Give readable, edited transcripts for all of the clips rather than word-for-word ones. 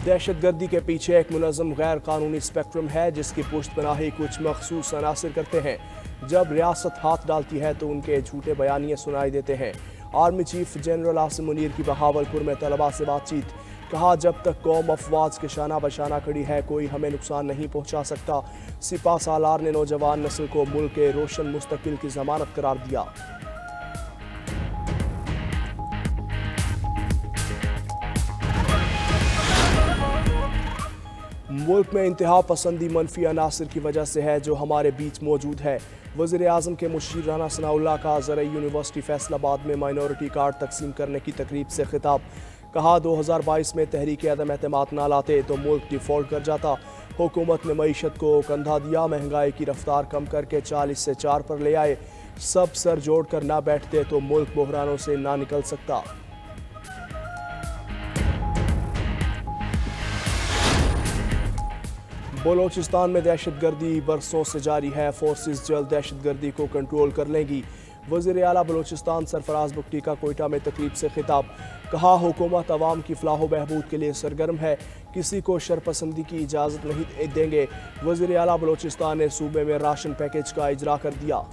दहशतगर्दी के पीछे एक मुनज़्ज़म गैर कानूनी स्पेक्ट्रम है जिसकी पुश्तपनाही कुछ मखसूस अनासिर करते हैं। जब रियासत हाथ डालती है तो उनके झूठे बयानिए सुनाई देते हैं। Army chief general Asim Munir की बहावलपुर में तलबा से बातचीत, कहा जब तक कौम अफवाज के शाना बशाना खड़ी है कोई हमें नुकसान नहीं पहुंचा सकता। सिपा सालार ने नौजवान नस्ल को मुल्क के रोशन मुस्तकबिल की जमानत करार दिया। मुल्क में इंतहा पसंदी मनफी अनासर की वजह से है जो हमारे बीच मौजूद है। वज़ीर आज़म के मुशीर राना सनाउल्लाह का ज़रई यूनिवर्सिटी फैसलाबाद में माइनॉरिटी कार्ड तकसीम करने की तकरीब से खिताब, कहा 2022 में तहरीक अदम एतमाद ना लाते तो मुल्क डिफ़ॉल्ट कर जाता। हुकूमत ने मईशत को कंधा दिया, महंगाई की रफ्तार कम करके 40 से 4 पर ले आए। सब सर जोड़ कर ना बैठते तो मुल्क बहरानों से ना निकल सकता। बलोचिस्तान में दहशतगर्दी बरसों से जारी है, फोर्सेस जल्द दहशतगर्दी को कंट्रोल कर लेंगी। वज़ीर आला बलोचिस्तान सरफराज बुगटी का कोयटा में तकरीब से खिताब, कहा हुकूमत अवाम की फलाह बहबूद के लिए सरगर्म है, किसी को शरपसंदी की इजाज़त नहीं देंगे। वज़ीर आला बलोचिस्तान ने सूबे में राशन पैकेज का इजरा कर दिया।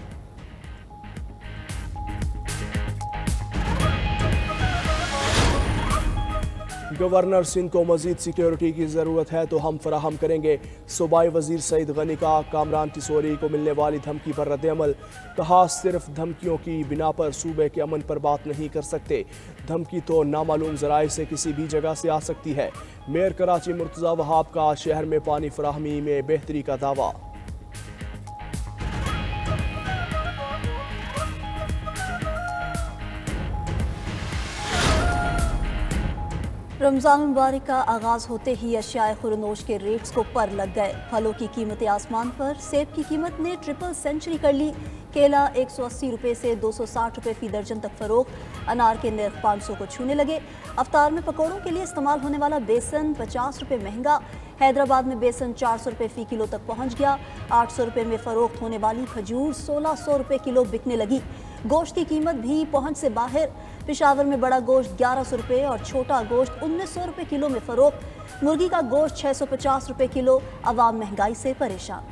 गवर्नर सिंध को मजीद सिक्योरिटी की ज़रूरत है तो हम फराहम करेंगे। सूबाई वजीर सईद गनी का कामरान तिसोरी को मिलने वाली धमकी पर रद्द-ए-अमल, कहा सिर्फ धमकियों की बिना पर सूबे के अमन पर बात नहीं कर सकते। धमकी तो नामालूम ज़राए से किसी भी जगह से आ सकती है। मेयर कराची मुर्तज़ा वहाब का शहर में पानी फराहमी में बेहतरी का दावा। रमज़ान मुबारक का आगाज़ होते ही अशियाए खुरनोश के रेट्स को पर लग गए। फलों की कीमतें आसमान पर, सेब की कीमत ने ट्रिपल सेंचुरी कर ली। केला 180 रुपये से 260 रुपये फी दर्जन तक फरोख्त। अनार के नर्ख 500 को छूने लगे। अफ्तार में पकौड़ों के लिए इस्तेमाल होने वाला बेसन 50 रुपये महंगा। हैदराबाद में बेसन 400 रुपये फ़ी किलो तक पहुँच गया। 800 रुपये में फ़रोख्त होने वाली खजूर 1600 रुपये किलो बिकने लगी। गोश्त की कीमत भी पहुंच से बाहर। पेशावर में बड़ा गोश्त 1100 रुपये और छोटा गोश्त 1900 रुपये किलो में फ़रोख्त। मुर्गी का गोश्त 650 रुपये किलो। अवाम महंगाई से परेशान।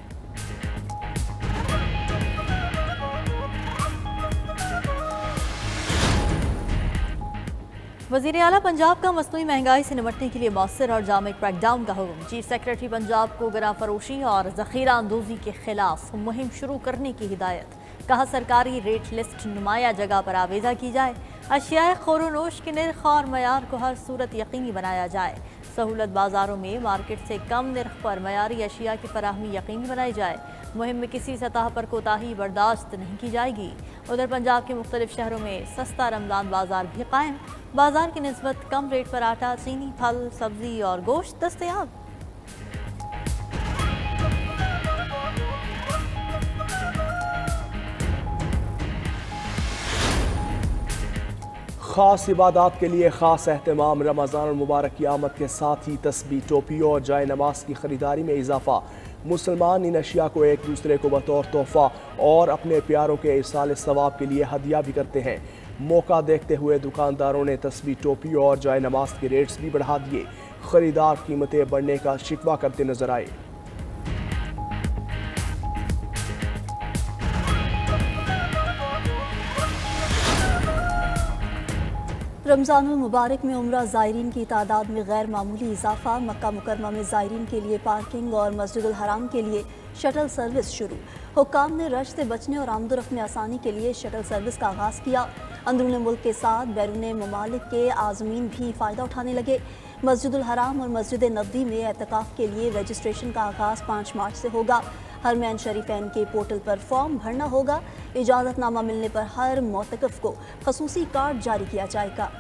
वज़ीर आला पंजाब का मसनूई महंगाई से निपटने के लिए मौसर और जामे क्रैकडाउन का हुक्म। चीफ सेक्रेटरी पंजाब को गरा फरोशी और ज़ख़ीरा अंदोज़ी के खिलाफ मुहिम शुरू करने की हिदायत, कहा सरकारी रेट लिस्ट नुमाया जगह पर आवेजा की जाए। अशियाए खोरोनोश के निर्ख और मयार को हर सूरत यकीनी बनाया जाए। सहूलत बाज़ारों में मार्केट से कम निर्ख पर मयारी अशिया की फराहमी यकीनी बनाई जाए। मुहिम में किसी सतह पर कोताही बर्दाश्त नहीं की जाएगी। उधर पंजाब के मुख्तलिफ शहरों में सस्ता रमज़ान बाजार भी कायम। बाजार की निस्बत कम रेट पर आटा, चीनी, फल, सब्जी और गोश्त दस्तयाब। ख़ास इबादत के लिए ख़ास एहतमाम। रमज़ान मुबारक की आमद के साथ ही तस्बीह, टोपियों और जाए नमाज की ख़रीदारी में इजाफा। मुसलमान इन अशिया को एक दूसरे को बतौर तोहफ़ा और अपने प्यारों के इरसाल सवाब के लिए हदिया भी करते हैं। मौका देखते हुए दुकानदारों ने तस्बीह, टोपियों और जाए नमाज के रेट्स भी बढ़ा दिए। ख़रीदार कीमतें बढ़ने का शिकवा करते नजर आए। रमज़ानुल मुबारक में उम्रा ज़ायरीन की तादाद में गैर मामूली इजाफा। मक्का मुकरमा में ज़ायरीन के लिए पार्किंग और मस्जिदुल हराम के लिए शटल सर्विस शुरू। हुक्काम ने रश से बचने और आमदोरफ्त में आसानी के लिए शटल सर्विस का आगाज़ किया। अंदरून मुल्क के साथ बैरून ममालिक के आज़मीन भी फ़ायदा उठाने लगे। मस्जिदुल हराम और मस्जिद नबवी में एतकाफ़ के लिए रजिस्ट्रेशन का आगाज़ 5 मार्च से होगा। हरमैन शरीफैन के पोर्टल पर फॉर्म भरना होगा। इजाज़तनामा मिलने पर हर मोतकफ़ को ख़ुसूसी कार्ड जारी किया जाएगा।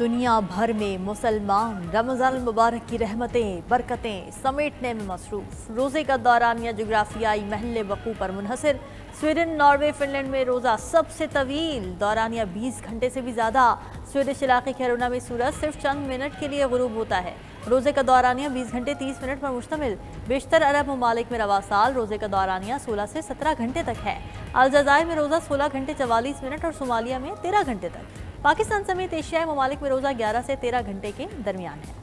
दुनिया भर में मुसलमान रमज़ान मुबारक की रहमतें बरकतें समेटने में मसरूफ। रोज़े का दौरानिया जोग्राफियाई महल वकू पर मुनहसर। स्वीडन, नॉर्वे, फिनलैंड में रोज़ा सबसे तवील, दौरानिया 20 घंटे से भी ज़्यादा। स्वीडिश इलाके कैरोना में सूरज सिर्फ चंद मिनट के लिए गुरूब होता है। रोज़े का दौरानिया 20 घंटे 30 मिनट पर मुश्तमिल। बेशतर अरब ममालिक में रवा साल रोज़े का दौरानिया 16 से 17 घंटे तक है। अलजायर में रोज़ा 16 घंटे 44 मिनट और सोमालिया में 13 घंटे तक। पाकिस्तान समेत एशियाई ममालिक में रोज़ा 11 से 13 घंटे के दरमियान है।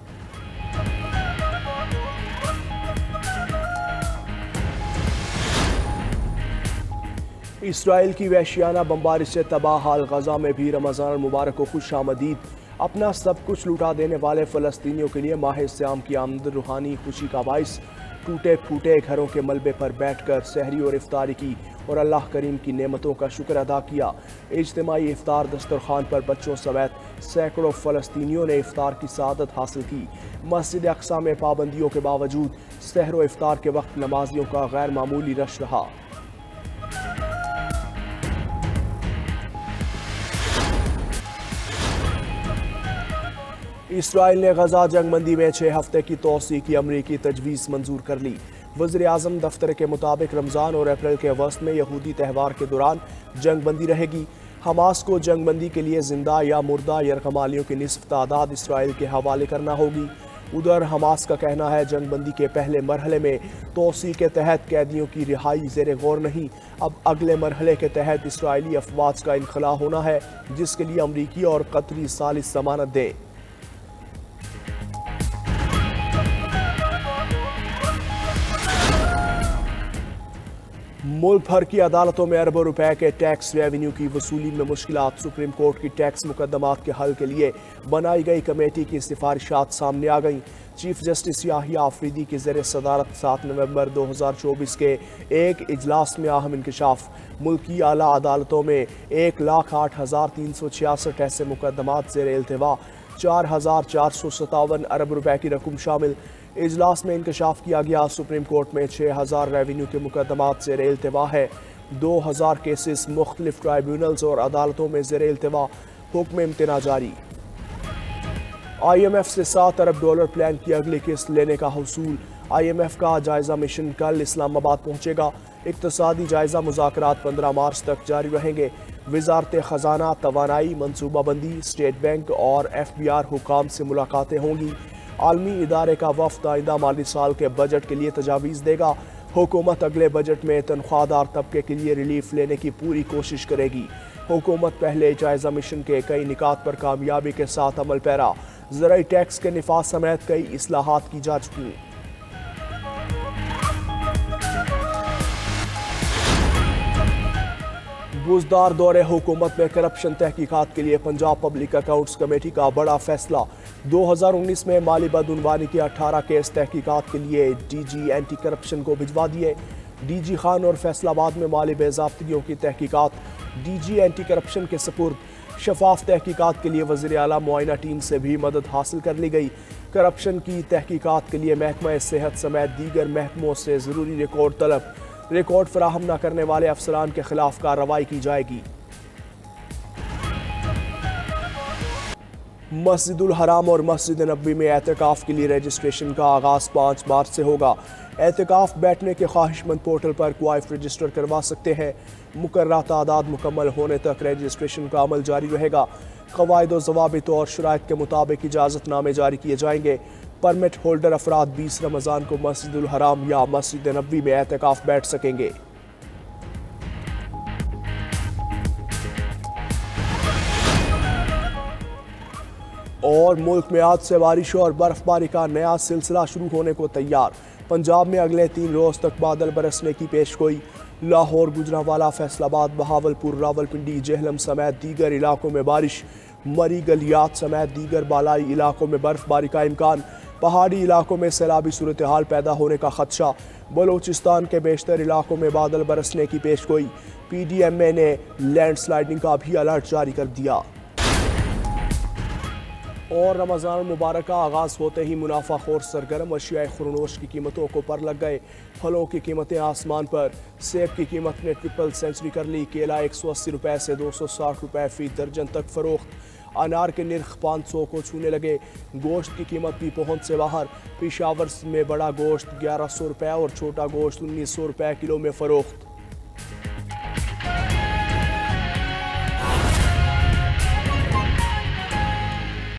इसराइल की वहशियाना बमबारी से तबाह हाल गजा में भी रमज़ान मुबारक को खुश आमदीद। अपना सब कुछ लुटा देने वाले फ़लस्तीनियों के लिए माह सियाम की आमद रूहानी खुशी का बाइस। टूटे फूटे घरों के मलबे पर बैठकर सहरी और इफ्तारी की और अल्लाह करीम की नेमतों का शुक्र अदा किया। इज्तिमाई इफ्तार दस्तरखान पर बच्चों समेत सैकड़ों फ़लस्तीनियों ने इफ्तार की सआदत हासिल की। मस्जिद अक्सा में पाबंदियों के बावजूद सहर व इफ्तार के वक्त नमाजियों का गैर मामूली रश रहा। इसराइल ने गजा जंगबंदी में 6 हफ्ते की तोसी की अमरीकी तजवीज़ मंजूर कर ली। वज़ीर-ए-आज़म दफ्तर के मुताबिक रमज़ान और अप्रैल के वस्त में यहूदी त्यौहार के दौरान जंगबंदी रहेगी। हमास को जंगबंदी के लिए जिंदा या मुर्दा यरगमालियों की निस्फ तादाद इसराइल के हवाले करना होगी। उधर हमास का कहना है जंगबंदी के पहले मरहले में तोसी के तहत कैदियों की रिहाई ज़ेरे गौर नहीं। अब अगले मरहले के तहत इसराइली अफवाज का इनखला होना है, जिसके लिए अमरीकी और कतरी सालिस जमानत दें। मुल्क भर की अदालतों में अरबों रुपए के टैक्स रेवेन्यू की वसूली में मुश्किलात। सुप्रीम कोर्ट की टैक्स मुकदमात के हल के लिए बनाई गई कमेटी की सिफारिशात सामने आ गईं। चीफ जस्टिस याहिया आफरीदी की ज़ेर सदारत 7 नवंबर 2024 के एक इजलास में अहम इंकशाफ। मुल्की आला अदालतों में 1,08,366 ऐसे मुकदमात ज़ेर इल्तिवा, 4,457 अरब रुपए की रकम शामिल। इजलास में इंकशाफ किया गया सुप्रीम कोर्ट में 6,000 रेवेन्यू के मुकदमात ज़ेर इल्तिवा है। 2,000 केसेस मुख्तलिफ ट्राइब्यूनल्स और अदालतों में ज़ेर इल्तिवा। हुक्म इम्तना जारी। IMF से $7 अरब प्लान की अगली किस्त लेने का हसूल। IMF का जायजा मिशन कल इस्लामाबाद पहुंचेगा। इक्तसादी जायजा मुज़ाकरात 15 मार्च तक जारी रहेंगे। वजारत ख़जाना, तवानाई, मनसूबाबंदी, स्टेट बैंक और FBR हुकाम से मुलाकातें होंगी। आलमी इदारे का वफ़द आइंदा माली साल के बजट के लिए तजावीज़ देगा। हुकूमत अगले बजट में तनख्वाहदार तबके के लिए रिलीफ लेने की पूरी कोशिश करेगी। हुकूमत पहले जायजा मिशन के कई निकात पर कामयाबी के साथ अमल पैरा। ज़राई टैक्स के निफाज समेत कई इस्लाहात की जा चुकी। बुजदार दौरे हुकूमत में करप्शन तहकीकात के लिए पंजाब पब्लिक अकाउंट्स कमेटी का बड़ा फैसला। 2019 में माली बदउनवानी के 18 केस तहकीकात के लिए DG एंटी करप्शन को भिजवा दिए। DG खान और फैसलाबाद में माली बेज़ाब्तियों की तहकीकात DG एंटी करप्शन के सपुर्द। शफाफ तहकीकात के लिए वज़ीर आला मुआयना टीम से भी मदद हासिल कर ली गई। करप्शन की तहकीकात के लिए महकमा सेहत समेत दीगर महकमों से ज़रूरी रिकॉर्ड तलब। रिकॉर्ड फराहम न करने वाले अफसरान के खिलाफ कार्रवाई की जाएगी। मस्जिदुल हराम और मस्जिद नबवी में एहतिकाफ के लिए रजिस्ट्रेशन का आगाज़ 5 मार्च से होगा। एहतिकाफ बैठने के ख्वाहिशमंद पोर्टल पर क्वाइफ रजिस्टर करवा सकते हैं। मुकर्रर तादाद मुकम्मल होने तक रजिस्ट्रेशन का अमल जारी रहेगा। क़वाइद व ज़वाबित और शराइत के मुताबिक इजाज़तनामे जारी किए जाएंगे। परमिट होल्डर अफराद 20 रमज़ान को मस्जिदुल हराम या मस्जिद नबवी में एहतिकाफ बैठ सकेंगे। और मुल्क में आज से बारिश और बर्फबारी का नया सिलसिला शुरू होने को तैयार। पंजाब में अगले 3 रोज़ तक बादल बरसने की पेशगोई। लाहौर, गुजरांवाला, फैसलाबाद, बहावलपुर, रावलपिंडी, जेहलम समेत दीगर इलाकों में बारिश। मरी, गलियात समेत दीगर बालाई इलाकों में बर्फबारी का इम्कान। पहाड़ी इलाकों में सैलाबी सूरत हाल पैदा होने का खदशा। बलूचिस्तान के बेशतर इलाकों में बादल बरसने की पेशगोई। PDMA ने लैंडस्लाइडिंग का भी अलर्ट जारी कर दिया। और रमज़ान मुबारक का आगाज़ होते ही मुनाफाखोर सरगर्म। अशियाए खुरनोश की कीमतों को पर लग गए। फलों की कीमतें आसमान पर। सेब की कीमत ने ट्रिपल सेंचुरी कर ली। केला 180 रुपये से 260 रुपये फ़ी दर्जन तक फ़रोख्त। अनार के निर्ख 500 को छूने लगे। गोश्त की कीमत भी पहुंच से बाहर। पेशावर में बड़ा गोश्त 1100 रुपये और छोटा गोश्त 1900 रुपये किलो में फरोख्त।